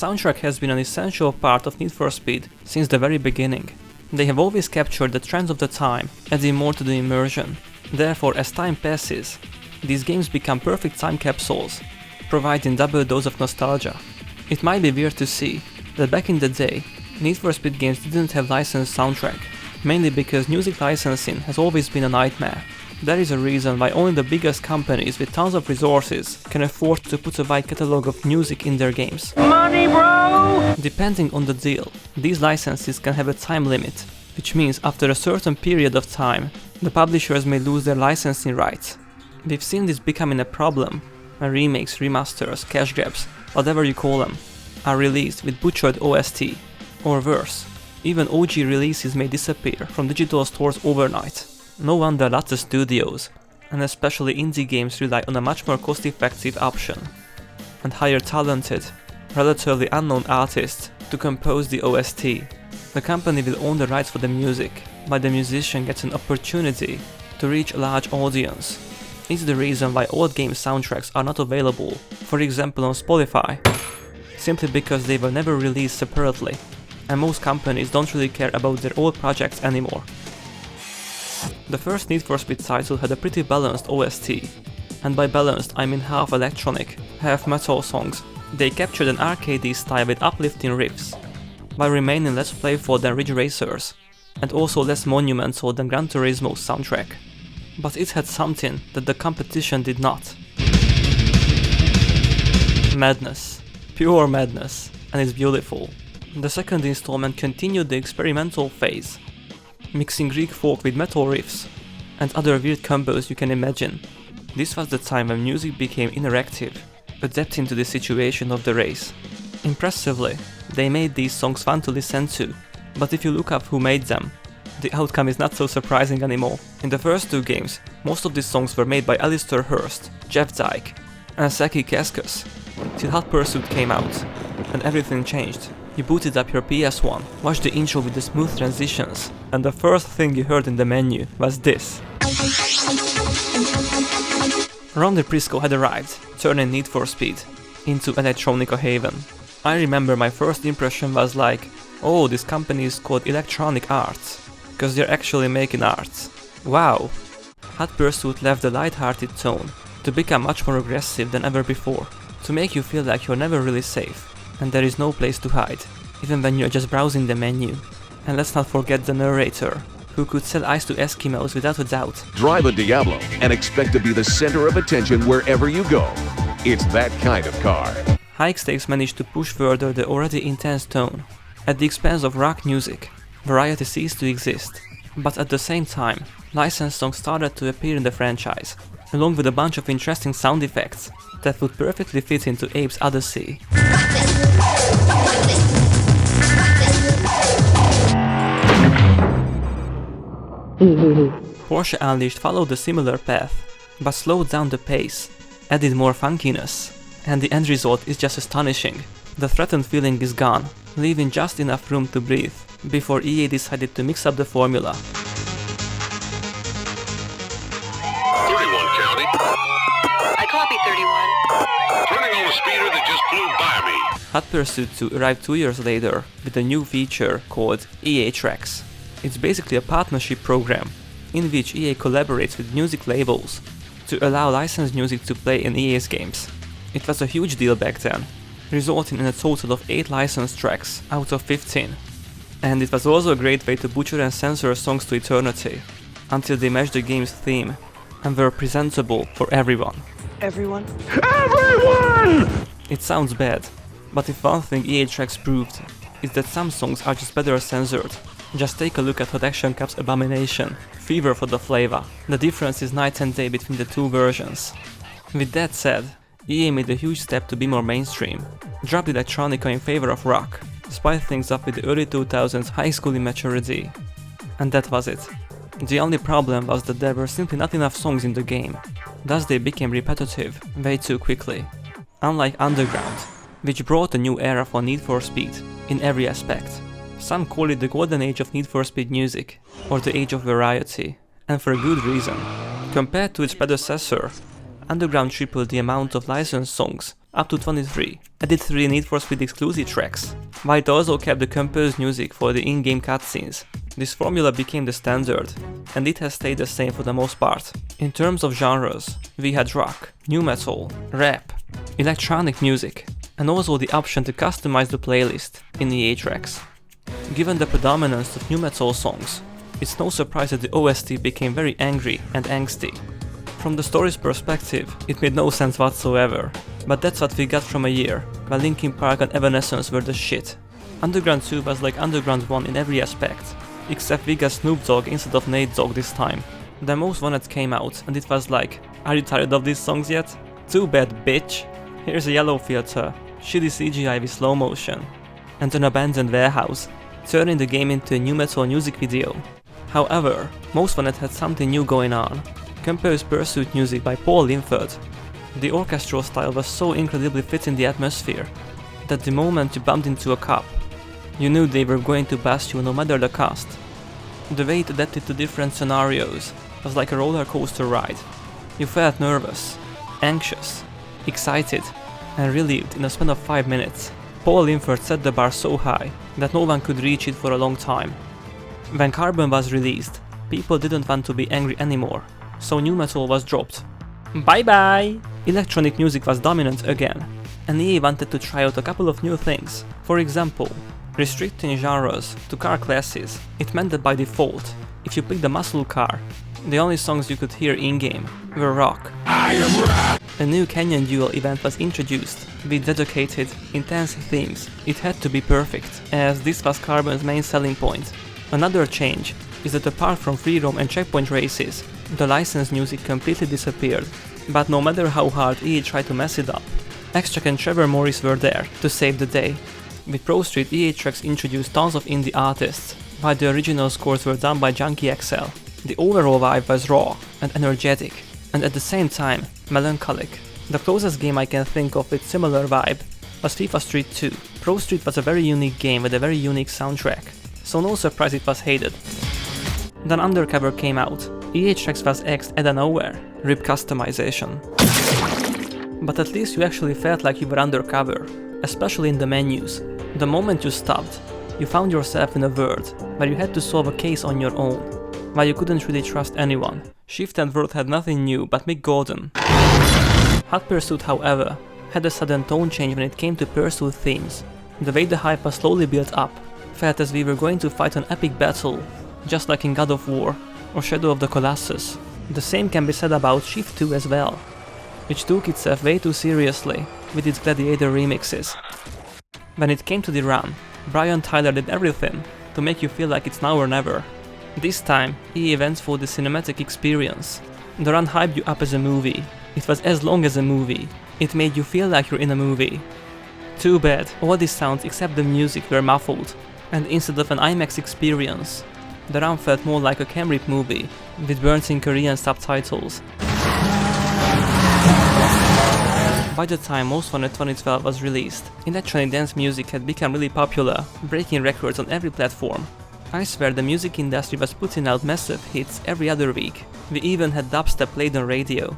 soundtrack has been an essential part of Need for Speed since the very beginning. They have always captured the trends of the time, adding more to the immersion. Therefore, as time passes, these games become perfect time capsules, providing double dose of nostalgia. It might be weird to see that back in the day, Need for Speed games didn't have licensed soundtrack, mainly because music licensing has always been a nightmare. There is a reason why only the biggest companies with tons of resources can afford to put a wide catalog of music in their games. Money, bro! Depending on the deal, these licenses can have a time limit, which means after a certain period of time, the publishers may lose their licensing rights. We've seen this becoming a problem when remakes, remasters, cash grabs, whatever you call them, are released with butchered OST, or worse, even OG releases may disappear from digital stores overnight. No wonder lots of studios, and especially indie games, rely on a much more cost-effective option, and hire talented, relatively unknown artists to compose the OST. The company will own the rights for the music, but the musician gets an opportunity to reach a large audience. It's the reason why old game soundtracks are not available, for example on Spotify, simply because they were never released separately, and most companies don't really care about their old projects anymore. The first Need for Speed title had a pretty balanced OST, and by balanced I mean half electronic, half metal songs. They captured an arcadey style with uplifting riffs, while remaining less playful than Ridge Racers, and also less monumental than Gran Turismo's soundtrack. But it had something that the competition did not. Madness. Pure madness, and it's beautiful. The second installment continued the experimental phase, mixing Greek folk with metal riffs, and other weird combos you can imagine. This was the time when music became interactive, adapting to the situation of the race. Impressively, they made these songs fun to listen to, but if you look up who made them, the outcome is not so surprising anymore. In the first two games, most of these songs were made by Alistair Hurst, Jeff Dyke, and Saki Kaskus, till Hot Pursuit came out, and everything changed. You booted up your PS1, watched the intro with the smooth transitions, and the first thing you heard in the menu was this. Ronda Prisco had arrived, turning Need for Speed into electronica haven. I remember my first impression was like, oh, this company is called Electronic Arts, because they're actually making arts. Wow! Hot Pursuit left the light-hearted tone to become much more aggressive than ever before, to make you feel like you're never really safe, and there is no place to hide, even when you're just browsing the menu. And let's not forget the narrator, who could sell ice to Eskimos without a doubt. Drive a Diablo and expect to be the center of attention wherever you go. It's that kind of car. High Stakes managed to push further the already intense tone. At the expense of rock music, variety ceased to exist. But at the same time, licensed songs started to appear in the franchise, along with a bunch of interesting sound effects that would perfectly fit into Abe's Odyssey. Porsche Unleashed followed a similar path, but slowed down the pace, added more funkiness, and the end result is just astonishing. The threatened feeling is gone, leaving just enough room to breathe, before EA decided to mix up the formula. 31 County. I copy 31. Turning on the speeder that just flew by me. Hot Pursuit 2 arrived 2 years later with a new feature called EA Tracks. It's basically a partnership program in which EA collaborates with music labels to allow licensed music to play in EA's games. It was a huge deal back then, resulting in a total of 8 licensed tracks out of 15. And it was also a great way to butcher and censor songs to eternity, until they matched the game's theme and were presentable for everyone. Everyone? Everyone! It sounds bad, but if one thing EA Tracks proved is that some songs are just better censored. Just take a look at Hot Action Cup's Abomination, Fever for the Flavor. The difference is night and day between the two versions. With that said, EA made a huge step to be more mainstream, dropped electronica in favor of rock, spiced things up with the early 2000s high school immaturity. And that was it. The only problem was that there were simply not enough songs in the game, thus they became repetitive way too quickly. Unlike Underground, which brought a new era for Need for Speed in every aspect. Some call it the golden age of Need for Speed music, or the age of variety, and for a good reason. Compared to its predecessor, Underground tripled the amount of licensed songs Up to 23 added 3 Need for Speed exclusive tracks, while it also kept the composed music for the in-game cutscenes. This formula became the standard, and it has stayed the same for the most part. In terms of genres, we had rock, new metal, rap, electronic music, and also the option to customize the playlist in EA tracks. Given the predominance of new metal songs, it's no surprise that the OST became very angry and angsty. From the story's perspective, it made no sense whatsoever, but that's what we got from a year while Linkin Park and Evanescence were the shit. Underground 2 was like Underground 1 in every aspect, except we got Snoop Dogg instead of Nate Dogg this time. The Most Wanted came out and it was like, are you tired of these songs yet? Too bad, bitch! Here's a yellow filter, shitty CGI with slow motion, and an abandoned warehouse, turning the game into a new metal music video. However, Most Wanted had something new going on. Composed pursuit music by Paul Linford. The orchestral style was so incredibly fitting the atmosphere that the moment you bumped into a cop, you knew they were going to bust you no matter the cost. The way it adapted to different scenarios was like a roller coaster ride. You felt nervous, anxious, excited, and relieved in a span of 5 minutes. Paul Linford set the bar so high that no one could reach it for a long time. When Carbon was released, people didn't want to be angry anymore, so new metal was dropped. Bye bye! Electronic music was dominant again, and EA wanted to try out a couple of new things. For example, restricting genres to car classes. It meant that by default, if you picked a muscle car, the only songs you could hear in-game were rock. I am rock! A new Canyon Duel event was introduced with dedicated, intense themes. It had to be perfect, as this was Carbon's main selling point. Another change is that apart from free roam and checkpoint races, the licensed music completely disappeared. But no matter how hard EA tried to mess it up, Extract and Trevor Morris were there to save the day. With Pro Street, EA tracks introduced tons of indie artists, while the original scores were done by Junkie XL. The overall vibe was raw and energetic, and at the same time, melancholic. The closest game I can think of with similar vibe was FIFA Street 2. Pro Street was a very unique game with a very unique soundtrack, so no surprise it was hated. Then Undercover came out. EA tracks was axed out of nowhere, RIP customization. But at least you actually felt like you were undercover, especially in the menus. The moment you stopped, you found yourself in a world where you had to solve a case on your own, while you couldn't really trust anyone. Shift and World had nothing new but Mick Gordon. Hot Pursuit, however, had a sudden tone change when it came to Pursuit themes. The way the hype was slowly built up felt as we were going to fight an epic battle, just like in God of War or Shadow of the Colossus. The same can be said about Shift 2 as well, which took itself way too seriously with its Gladiator remixes. When it came to the run, Brian Tyler did everything to make you feel like it's now or never. This time, EA went for the cinematic experience. The run hyped you up as a movie. It was as long as a movie. It made you feel like you're in a movie. Too bad, all the sounds except the music were muffled, and instead of an IMAX experience, the run felt more like a Cam-Rip movie, with burns in Korean subtitles. By the time Most Wanted 2012 was released, electronic dance music had become really popular, breaking records on every platform. I swear the music industry was putting out massive hits every other week. We even had dubstep played on radio.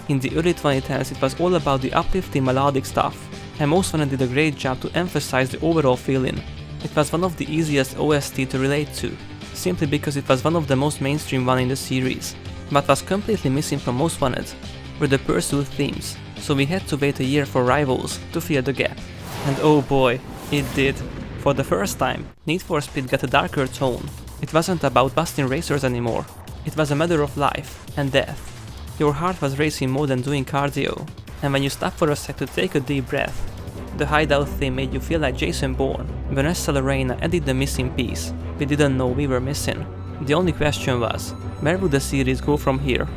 In the early 2010s it was all about the uplifting melodic stuff, and Most Wanted did a great job to emphasize the overall feeling. It was one of the easiest OST to relate to, simply because it was one of the most mainstream one in the series. But was completely missing from Most Wanted were the Pursuit themes, so we had to wait a year for Rivals to fill the gap. And oh boy, it did. For the first time, Need for Speed got a darker tone. It wasn't about busting racers anymore. It was a matter of life and death. Your heart was racing more than doing cardio, and when you stopped for a sec to take a deep breath, the Hideout theme made you feel like Jason Bourne. Vanessa Lorena added the missing piece we didn't know we were missing. The only question was, where would the series go from here?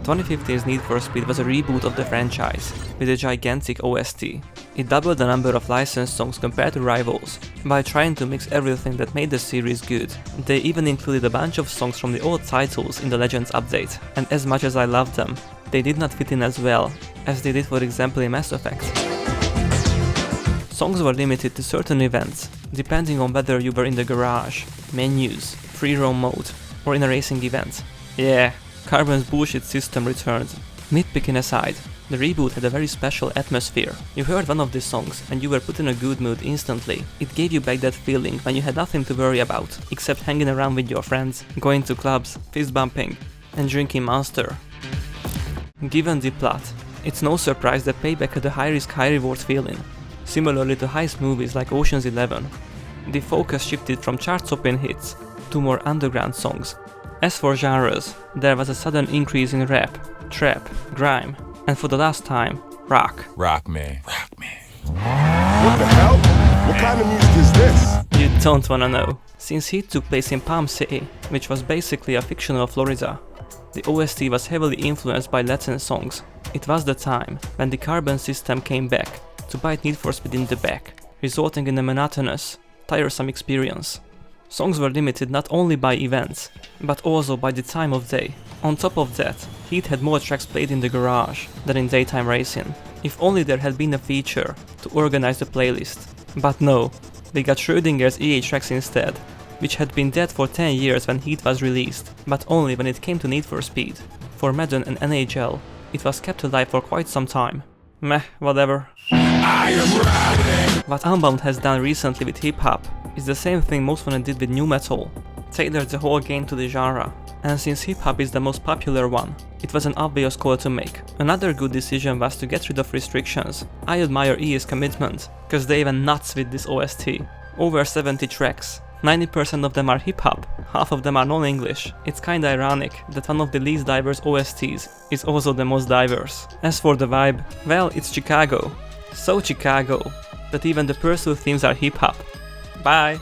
2015's Need for Speed was a reboot of the franchise, with a gigantic OST. It doubled the number of licensed songs compared to Rivals, by trying to mix everything that made the series good. They even included a bunch of songs from the old titles in the Legends update, and as much as I loved them, they did not fit in as well as they did for example in Mass Effect. Songs were limited to certain events, depending on whether you were in the garage, menus, free roam mode, or in a racing event. Yeah, Carbon's bullshit system returned. Nitpicking aside, The reboot had a very special atmosphere. You heard one of these songs and you were put in a good mood instantly. It gave you back that feeling when you had nothing to worry about, except hanging around with your friends, going to clubs, fist bumping, and drinking Monster. Given the plot, it's no surprise that Payback had a high-risk, high-reward feeling. Similarly to heist movies like Ocean's 11, the focus shifted from chart-topping hits to more underground songs. As for genres, there was a sudden increase in rap, trap, grime, and for the last time, rock. Rock man. Rock man. What the hell? What kind of music is this? You don't wanna know. Since Heat took place in Palm City, which was basically a fictional Florida, the OST was heavily influenced by Latin songs. It was the time when the carbon system came back to bite Need for Speed in the back, resulting in a monotonous, tiresome experience. Songs were limited not only by events, but also by the time of day. On top of that, Heat had more tracks played in the garage than in daytime racing. If only there had been a feature to organize the playlist. But no, we got Schrödinger's EA tracks instead, which had been dead for 10 years when Heat was released, but only when it came to Need for Speed. For Madden and NHL, it was kept alive for quite some time. Meh, whatever. What Unbound has done recently with hip-hop is the same thing Most Wanted did with nu metal, tailored the whole game to the genre, and since hip-hop is the most popular one, it was an obvious call to make. Another good decision was to get rid of restrictions. I admire EA's commitment, cause they went nuts with this OST. Over 70 tracks, 90% of them are hip-hop, half of them are non-English. It's kinda ironic that one of the least diverse OSTs is also the most diverse. As for the vibe, well, it's Chicago. So Chicago, that even the Pursuit themes are hip-hop. Bye!